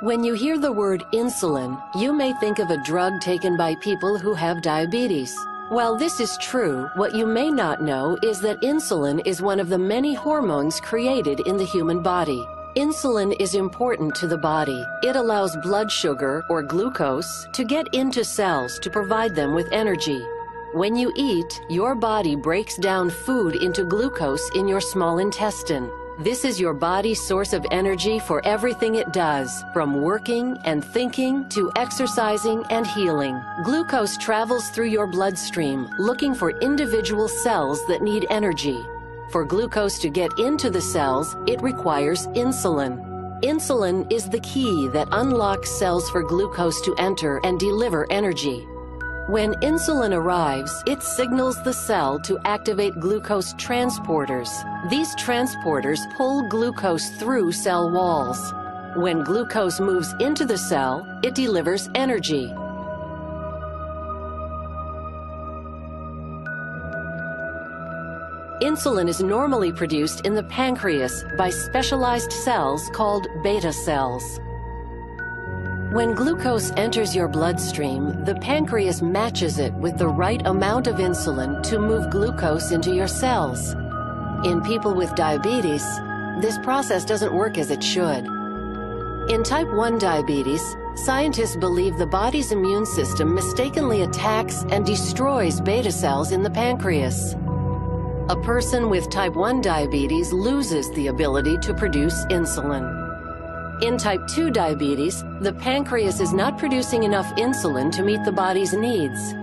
When you hear the word insulin, you may think of a drug taken by people who have diabetes. While this is true, what you may not know is that insulin is one of the many hormones created in the human body. Insulin is important to the body. It allows blood sugar, or glucose, to get into cells to provide them with energy. When you eat, your body breaks down food into glucose in your small intestine. This is your body's source of energy for everything it does, from working and thinking to exercising and healing. Glucose travels through your bloodstream, looking for individual cells that need energy. For glucose to get into the cells, it requires insulin. Insulin is the key that unlocks cells for glucose to enter and deliver energy. When insulin arrives, it signals the cell to activate glucose transporters. These transporters pull glucose through cell walls. When glucose moves into the cell, it delivers energy. Insulin is normally produced in the pancreas by specialized cells called beta cells. When glucose enters your bloodstream, the pancreas matches it with the right amount of insulin to move glucose into your cells. In people with diabetes, this process doesn't work as it should. In type 1 diabetes, scientists believe the body's immune system mistakenly attacks and destroys beta cells in the pancreas. A person with type 1 diabetes loses the ability to produce insulin. In type 2 diabetes, the pancreas is not producing enough insulin to meet the body's needs.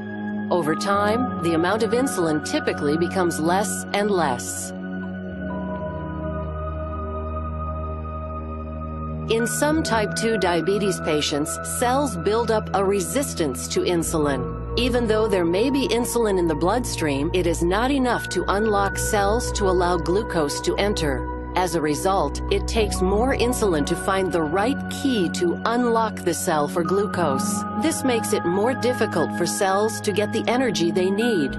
Over time, the amount of insulin typically becomes less and less. In some type 2 diabetes patients, cells build up a resistance to insulin. Even though there may be insulin in the bloodstream, it is not enough to unlock cells to allow glucose to enter. As a result, it takes more insulin to find the right key to unlock the cell for glucose. This makes it more difficult for cells to get the energy they need.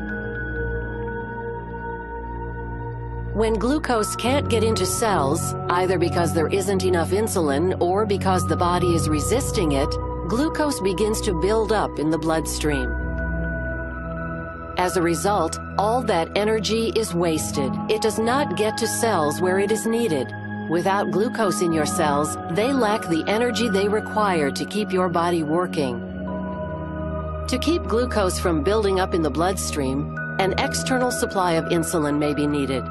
When glucose can't get into cells, either because there isn't enough insulin or because the body is resisting it, glucose begins to build up in the bloodstream. As a result, all that energy is wasted. It does not get to cells where it is needed. Without glucose in your cells, they lack the energy they require to keep your body working. To keep glucose from building up in the bloodstream, an external supply of insulin may be needed.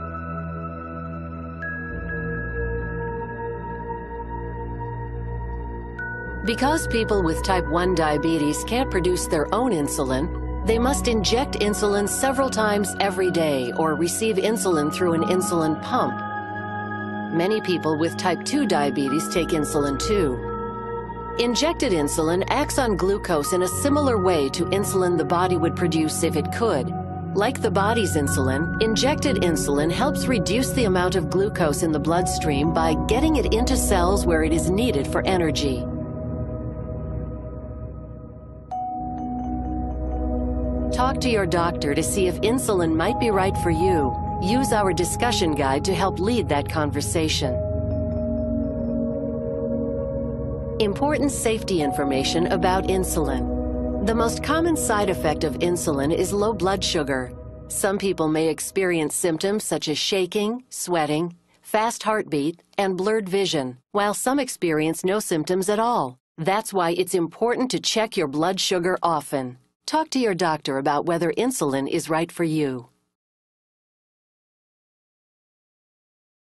Because people with type 1 diabetes can't produce their own insulin, they must inject insulin several times every day or receive insulin through an insulin pump. Many people with type 2 diabetes take insulin too. Injected insulin acts on glucose in a similar way to insulin the body would produce if it could. Like the body's insulin, injected insulin helps reduce the amount of glucose in the bloodstream by getting it into cells where it is needed for energy. Talk to your doctor to see if insulin might be right for you. Use our discussion guide to help lead that conversation. Important safety information about insulin. The most common side effect of insulin is low blood sugar. Some people may experience symptoms such as shaking, sweating, fast heartbeat, and blurred vision, while some experience no symptoms at all. That's why it's important to check your blood sugar often. Talk to your doctor about whether insulin is right for you.